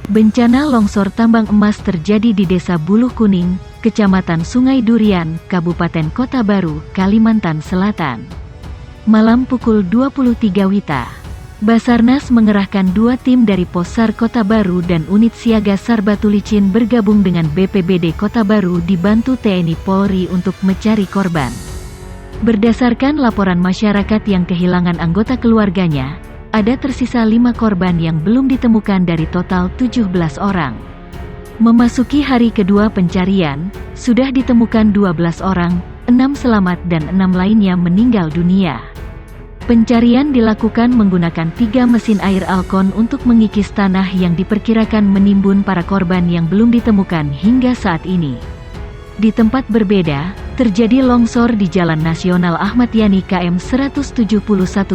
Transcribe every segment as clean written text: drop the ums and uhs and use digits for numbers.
Bencana longsor tambang emas terjadi di Desa Buluh Kuning, Kecamatan Sungai Durian, Kabupaten Kota Baru, Kalimantan Selatan. Malam pukul 23 WITA. Basarnas mengerahkan 2 tim dari Possar Kota Baru dan unit siaga SAR Batulicin bergabung dengan BPBD Kota Baru dibantu TNI Polri untuk mencari korban. Berdasarkan laporan masyarakat yang kehilangan anggota keluarganya, ada tersisa 5 korban yang belum ditemukan dari total 17 orang. Memasuki hari kedua pencarian, sudah ditemukan 12 orang, 6 selamat dan 6 lainnya meninggal dunia. Pencarian dilakukan menggunakan 3 mesin air Alkon untuk mengikis tanah yang diperkirakan menimbun para korban yang belum ditemukan hingga saat ini. Di tempat berbeda, terjadi longsor di Jalan Nasional Ahmad Yani KM 171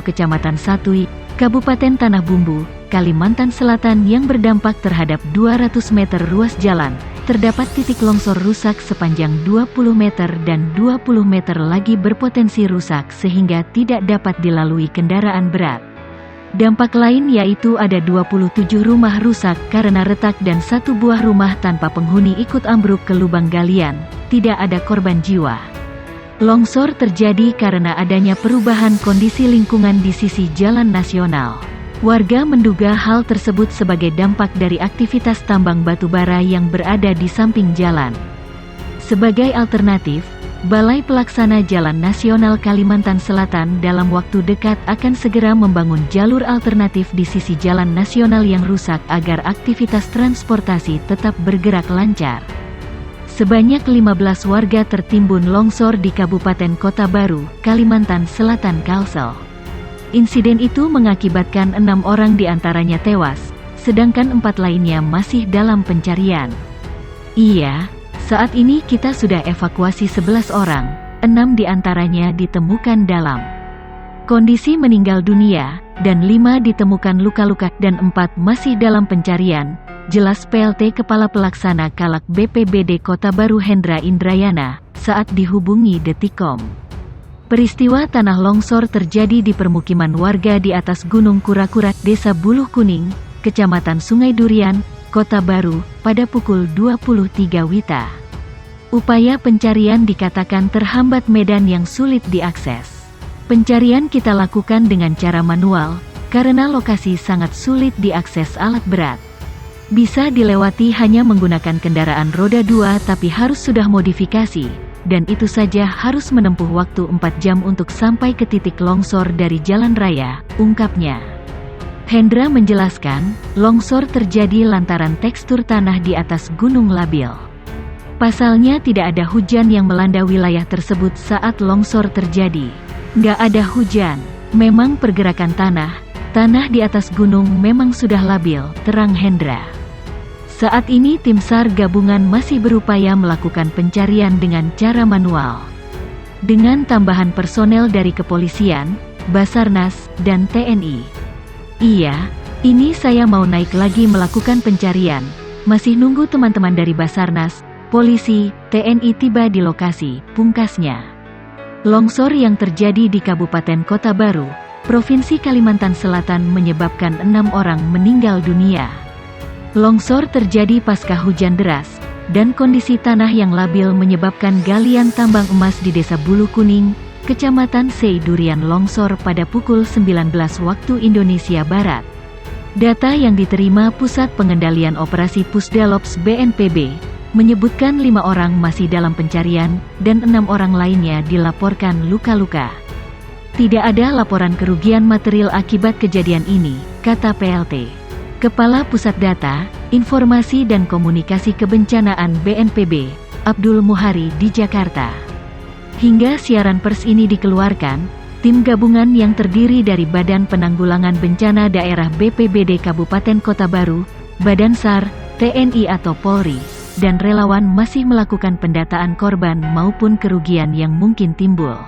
Kecamatan Satui, Kabupaten Tanah Bumbu, Kalimantan Selatan yang berdampak terhadap 200 meter ruas jalan. Terdapat titik longsor rusak sepanjang 20 meter dan 20 meter lagi berpotensi rusak sehingga tidak dapat dilalui kendaraan berat. Dampak lain yaitu ada 27 rumah rusak karena retak dan 1 buah rumah tanpa penghuni ikut ambruk ke lubang galian. Tidak ada korban jiwa. Longsor terjadi karena adanya perubahan kondisi lingkungan di sisi jalan nasional. Warga menduga hal tersebut sebagai dampak dari aktivitas tambang batu bara yang berada di samping jalan. Sebagai alternatif, Balai Pelaksana Jalan Nasional Kalimantan Selatan dalam waktu dekat akan segera membangun jalur alternatif di sisi jalan nasional yang rusak agar aktivitas transportasi tetap bergerak lancar. Sebanyak 15 warga tertimbun longsor di Kabupaten Kota Baru, Kalimantan Selatan Kalsel. Insiden itu mengakibatkan 6 orang diantaranya tewas, sedangkan 4 lainnya masih dalam pencarian. Iya, saat ini kita sudah evakuasi 11 orang, 6 diantaranya ditemukan dalam kondisi meninggal dunia, dan 5 ditemukan luka-luka dan 4 masih dalam pencarian. Jelas PLT Kepala Pelaksana Kalak BPBD Kota Baru Hendra Indrayana, saat dihubungi Detikcom. Peristiwa tanah longsor terjadi di permukiman warga di atas Gunung Kura-Kura, Desa Buluh Kuning, Kecamatan Sungai Durian, Kota Baru, pada pukul 23 WITA. Upaya pencarian dikatakan terhambat medan yang sulit diakses. Pencarian kita lakukan dengan cara manual, karena lokasi sangat sulit diakses alat berat. Bisa dilewati hanya menggunakan kendaraan roda 2 tapi harus sudah modifikasi, dan itu saja harus menempuh waktu 4 jam untuk sampai ke titik longsor dari jalan raya, ungkapnya. Hendra menjelaskan, longsor terjadi lantaran tekstur tanah di atas gunung labil. Pasalnya tidak ada hujan yang melanda wilayah tersebut saat longsor terjadi. Nggak ada hujan, memang pergerakan tanah di atas gunung memang sudah labil, terang Hendra. Saat ini tim SAR gabungan masih berupaya melakukan pencarian dengan cara manual. Dengan tambahan personel dari kepolisian, Basarnas, dan TNI. Iya, ini saya mau naik lagi melakukan pencarian. Masih nunggu teman-teman dari Basarnas, polisi, TNI tiba di lokasi, pungkasnya. Longsor yang terjadi di Kabupaten Kota Baru, Provinsi Kalimantan Selatan menyebabkan 6 orang meninggal dunia. Longsor terjadi pasca hujan deras, dan kondisi tanah yang labil menyebabkan galian tambang emas di Desa Buluh Kuning, Kecamatan Sei Durian longsor pada pukul 19 waktu Indonesia Barat. Data yang diterima Pusat Pengendalian Operasi Pusdalops BNPB, menyebutkan 5 orang masih dalam pencarian, dan 6 orang lainnya dilaporkan luka-luka. Tidak ada laporan kerugian material akibat kejadian ini, kata PLT. Kepala Pusat Data, Informasi dan Komunikasi Kebencanaan BNPB, Abdul Muhari di Jakarta. Hingga siaran pers ini dikeluarkan, tim gabungan yang terdiri dari Badan Penanggulangan Bencana Daerah BPBD Kabupaten Kota Baru, Badan SAR, TNI atau Polri, dan relawan masih melakukan pendataan korban maupun kerugian yang mungkin timbul.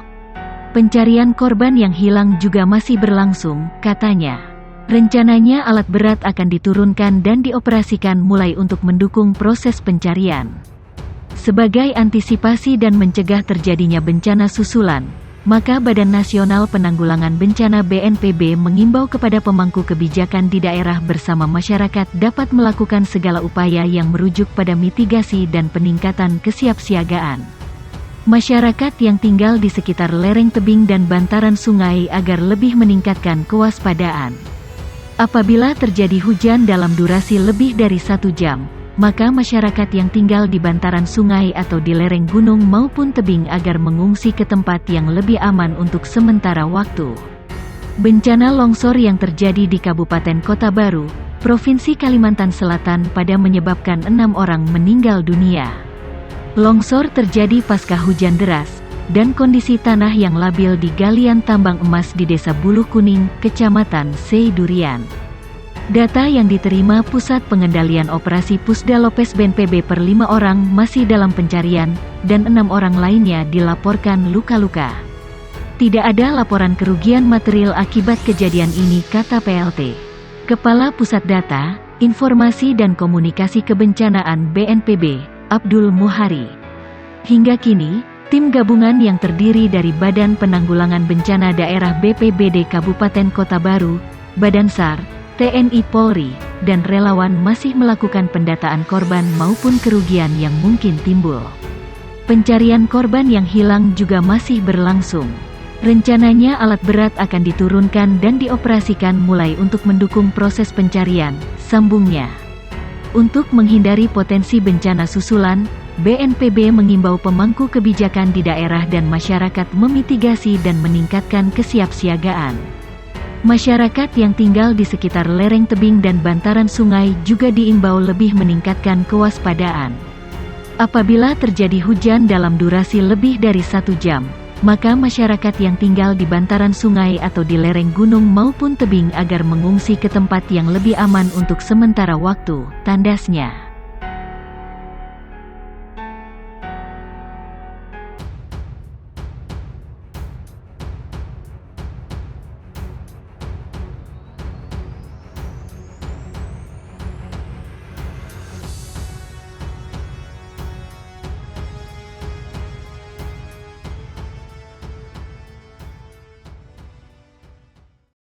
Pencarian korban yang hilang juga masih berlangsung, katanya. Rencananya alat berat akan diturunkan dan dioperasikan mulai untuk mendukung proses pencarian. Sebagai antisipasi dan mencegah terjadinya bencana susulan, maka Badan Nasional Penanggulangan Bencana BNPB mengimbau kepada pemangku kebijakan di daerah bersama masyarakat dapat melakukan segala upaya yang merujuk pada mitigasi dan peningkatan kesiapsiagaan masyarakat yang tinggal di sekitar lereng tebing dan bantaran sungai agar lebih meningkatkan kewaspadaan. Apabila terjadi hujan dalam durasi lebih dari 1 jam, maka masyarakat yang tinggal di bantaran sungai atau di lereng gunung maupun tebing agar mengungsi ke tempat yang lebih aman untuk sementara waktu. Bencana longsor yang terjadi di Kabupaten Kota Baru, Provinsi Kalimantan Selatan pada menyebabkan 6 orang meninggal dunia. Longsor terjadi pasca hujan deras, dan kondisi tanah yang labil di galian tambang emas di Desa Buluh Kuning, Kecamatan Seydurian. Data yang diterima Pusat Pengendalian Operasi Pusda Lopes BNPB per 5 orang masih dalam pencarian, dan 6 orang lainnya dilaporkan luka-luka. Tidak ada laporan kerugian material akibat kejadian ini, kata PLT. Kepala Pusat Data, Informasi dan Komunikasi Kebencanaan BNPB, Abdul Muhari. Hingga kini, tim gabungan yang terdiri dari Badan Penanggulangan Bencana Daerah BPBD Kabupaten Kota Baru, Badan SAR, TNI Polri, dan relawan masih melakukan pendataan korban maupun kerugian yang mungkin timbul. Pencarian korban yang hilang juga masih berlangsung. Rencananya alat berat akan diturunkan dan dioperasikan mulai untuk mendukung proses pencarian, sambungnya. Untuk menghindari potensi bencana susulan, BNPB mengimbau pemangku kebijakan di daerah dan masyarakat memitigasi dan meningkatkan kesiapsiagaan. Masyarakat yang tinggal di sekitar lereng tebing dan bantaran sungai juga diimbau lebih meningkatkan kewaspadaan. Apabila terjadi hujan dalam durasi lebih dari 1 jam, maka masyarakat yang tinggal di bantaran sungai atau di lereng gunung maupun tebing agar mengungsi ke tempat yang lebih aman untuk sementara waktu, tandasnya.